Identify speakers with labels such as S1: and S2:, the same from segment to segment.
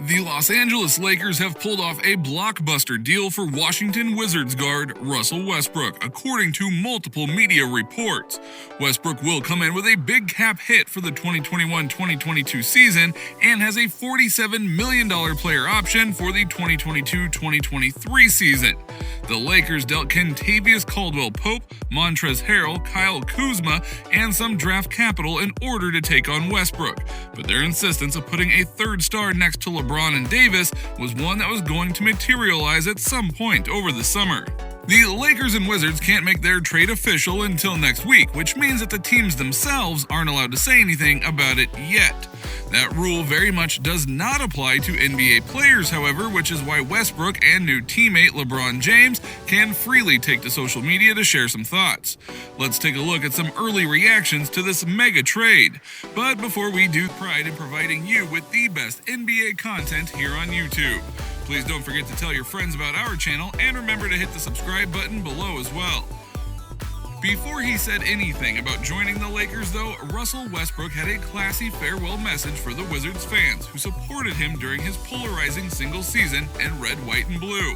S1: The Los Angeles Lakers have pulled off a blockbuster deal for Washington Wizards guard Russell Westbrook, according to multiple media reports. Westbrook will come in with a big cap hit for the 2021-2022 season and has a $47 million player option for the 2022-2023 season. The Lakers dealt Kentavious Caldwell-Pope, Montrezl Harrell, Kyle Kuzma, and some draft capital in order to take on Westbrook, but their insistence of putting a third star next to LeBron and Davis was one that was going to materialize at some point over the summer. The Lakers and Wizards can't make their trade official until next week, which means that the teams themselves aren't allowed to say anything about it yet. That rule very much does not apply to NBA players, however, which is why Westbrook and new teammate LeBron James can freely take to social media to share some thoughts. Let's take a look at some early reactions to this mega trade. But before we do, pride in providing you with the best NBA content here on YouTube. Please don't forget to tell your friends about our channel and remember to hit the subscribe button below as well. Before he said anything about joining the Lakers, though, Russell Westbrook had a classy farewell message for the Wizards fans who supported him during his polarizing single season in red, white, and blue.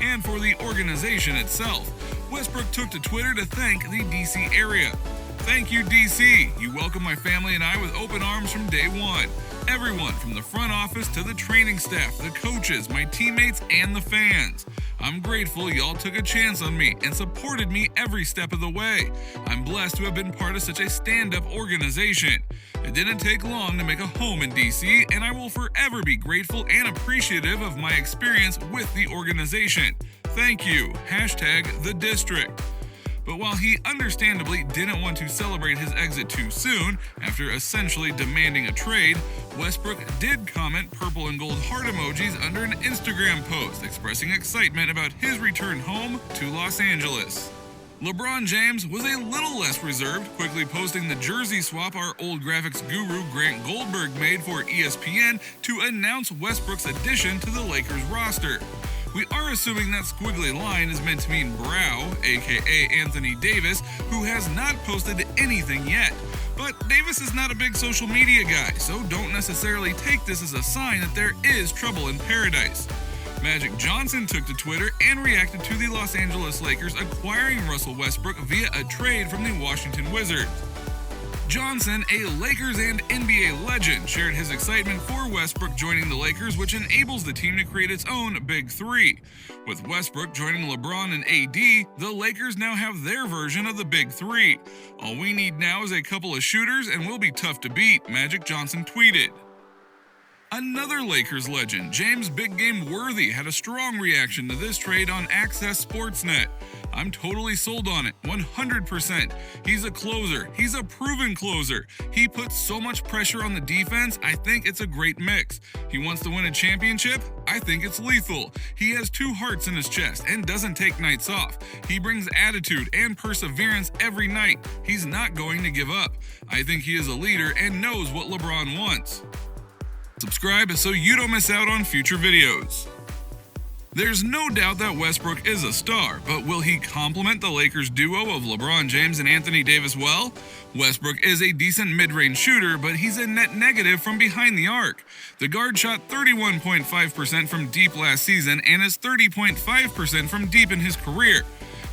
S1: And for the organization itself, Westbrook took to Twitter to thank the DC area. "Thank you, DC. You welcomed my family and I with open arms from day one. Everyone from the front office to the training staff, the coaches, my teammates, and the fans. I'm grateful y'all took a chance on me and supported me every step of the way. I'm blessed to have been part of such a stand-up organization. It didn't take long to make a home in DC, and I will forever be grateful and appreciative of my experience with the organization. Thank you. #TheDistrict." But while he understandably didn't want to celebrate his exit too soon, after essentially demanding a trade, Westbrook did comment purple and gold heart emojis under an Instagram post, expressing excitement about his return home to Los Angeles. LeBron James was a little less reserved, quickly posting the jersey swap our old graphics guru Grant Goldberg made for ESPN to announce Westbrook's addition to the Lakers roster. We are assuming that squiggly line is meant to mean Brow, aka Anthony Davis, who has not posted anything yet. But Davis is not a big social media guy, so don't necessarily take this as a sign that there is trouble in paradise. Magic Johnson took to Twitter and reacted to the Los Angeles Lakers acquiring Russell Westbrook via a trade from the Washington Wizards. Johnson, a Lakers and NBA legend, shared his excitement for Westbrook joining the Lakers, which enables the team to create its own Big Three. With Westbrook joining LeBron and AD, the Lakers now have their version of the Big Three. "All we need now is a couple of shooters and we'll be tough to beat," Magic Johnson tweeted. Another Lakers legend, James Big Game Worthy, had a strong reaction to this trade on Access Sportsnet. "I'm totally sold on it, 100%. He's a closer. He's a proven closer. He puts so much pressure on the defense, I think it's a great mix. He wants to win a championship? I think it's lethal. He has two hearts in his chest and doesn't take nights off. He brings attitude and perseverance every night. He's not going to give up. I think he is a leader and knows what LeBron wants." Subscribe so you don't miss out on future videos. There's no doubt that Westbrook is a star, but will he complement the Lakers duo of LeBron James and Anthony Davis well? Westbrook is a decent mid-range shooter, but he's a net negative from behind the arc. The guard shot 31.5% from deep last season and is 30.5% from deep in his career.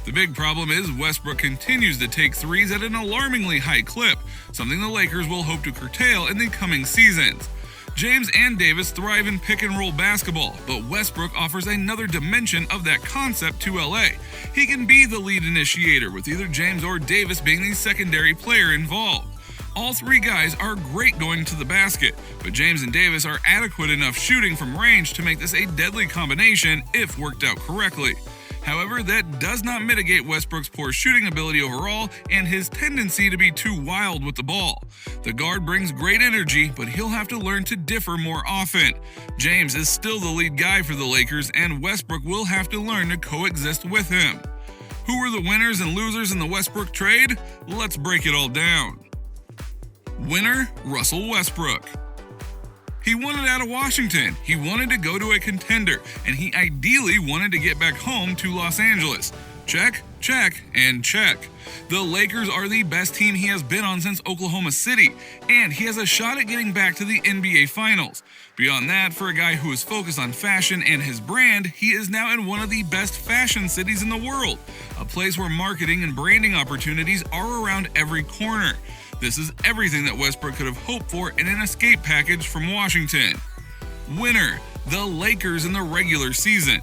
S1: The big problem is Westbrook continues to take threes at an alarmingly high clip, something the Lakers will hope to curtail in the coming seasons. James and Davis thrive in pick-and-roll basketball, but Westbrook offers another dimension of that concept to LA. He can be the lead initiator, with either James or Davis being the secondary player involved. All three guys are great going to the basket, but James and Davis are adequate enough shooting from range to make this a deadly combination if worked out correctly. However, that does not mitigate Westbrook's poor shooting ability overall and his tendency to be too wild with the ball. The guard brings great energy, but he'll have to learn to differ more often. James is still the lead guy for the Lakers, and Westbrook will have to learn to coexist with him. Who were the winners and losers in the Westbrook trade? Let's break it all down. Winner, Russell Westbrook. He wanted out of Washington, he wanted to go to a contender, and he ideally wanted to get back home to Los Angeles. Check, check, and check. The Lakers are the best team he has been on since Oklahoma City, and he has a shot at getting back to the NBA Finals. Beyond that, for a guy who is focused on fashion and his brand, he is now in one of the best fashion cities in the world, a place where marketing and branding opportunities are around every corner. This is everything that Westbrook could have hoped for in an escape package from Washington. Winner: the Lakers in the regular season.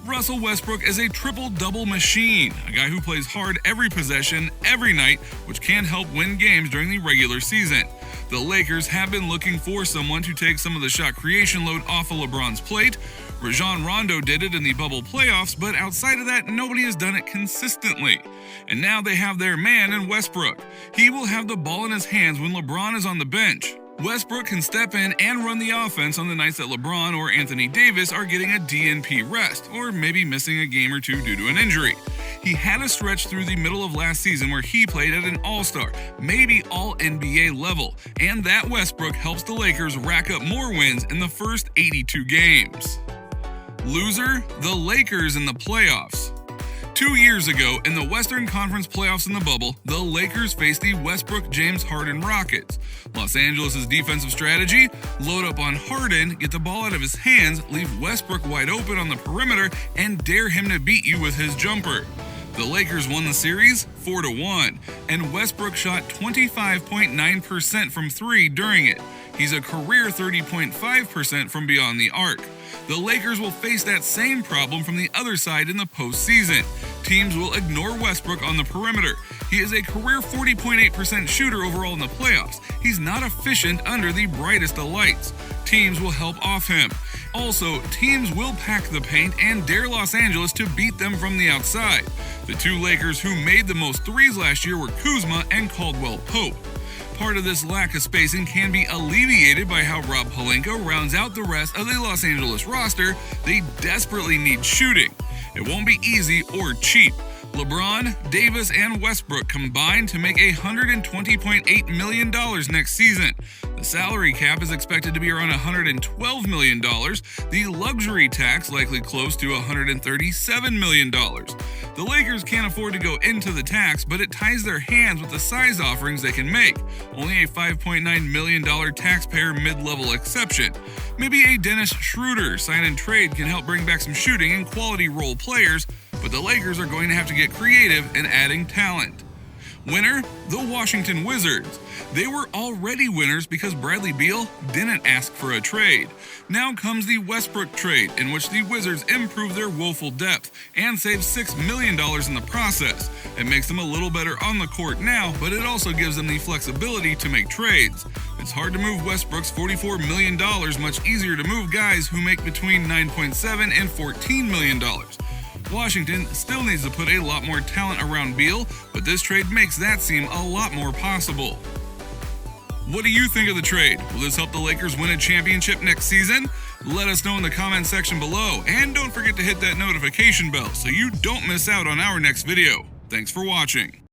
S1: Russell Westbrook is a triple-double machine, a guy who plays hard every possession, every night, which can help win games during the regular season. The Lakers have been looking for someone to take some of the shot creation load off of LeBron's plate. Rajon Rondo did it in the bubble playoffs, but outside of that, nobody has done it consistently. And now they have their man in Westbrook. He will have the ball in his hands when LeBron is on the bench. Westbrook can step in and run the offense on the nights that LeBron or Anthony Davis are getting a DNP rest, or maybe missing a game or two due to an injury. He had a stretch through the middle of last season where he played at an all-star, maybe all-NBA level, and that Westbrook helps the Lakers rack up more wins in the first 82 games. Loser: the Lakers in the playoffs. 2 years ago, in the Western Conference playoffs in the bubble, the Lakers faced the Westbrook James Harden Rockets. Los Angeles' defensive strategy: load up on Harden, get the ball out of his hands, leave Westbrook wide open on the perimeter, and dare him to beat you with his jumper. The Lakers won the series 4-1, and Westbrook shot 25.9% from three during it. He's a career 30.5% from beyond the arc. The Lakers will face that same problem from the other side in the postseason. Teams will ignore Westbrook on the perimeter. He is a career 40.8% shooter overall in the playoffs. He's not efficient under the brightest of lights. Teams will help off him. Also, teams will pack the paint and dare Los Angeles to beat them from the outside. The two Lakers who made the most threes last year were Kuzma and Caldwell Pope. Part of this lack of spacing can be alleviated by how Rob Pelinka rounds out the rest of the Los Angeles roster. They desperately need shooting. It won't be easy or cheap. LeBron, Davis, and Westbrook combined to make $120.8 million next season. The salary cap is expected to be around $112 million, the luxury tax likely close to $137 million. The Lakers can't afford to go into the tax, but it ties their hands with the size offerings they can make. Only a $5.9 million taxpayer mid-level exception. Maybe a Dennis Schroeder sign and trade can help bring back some shooting and quality role players, but the Lakers are going to have to get creative in adding talent. Winner: the Washington Wizards. They were already winners because Bradley Beal didn't ask for a trade. Now comes the Westbrook trade, in which the Wizards improve their woeful depth and save $6 million in the process. It makes them a little better on the court now, but it also gives them the flexibility to make trades. It's hard to move Westbrook's $44 million, much easier to move guys who make between $9.7 and $14 million. Washington still needs to put a lot more talent around Beal, but this trade makes that seem a lot more possible. What do you think of the trade? Will this help the Lakers win a championship next season? Let us know in the comment section below, and don't forget to hit that notification bell so you don't miss out on our next video. Thanks for watching.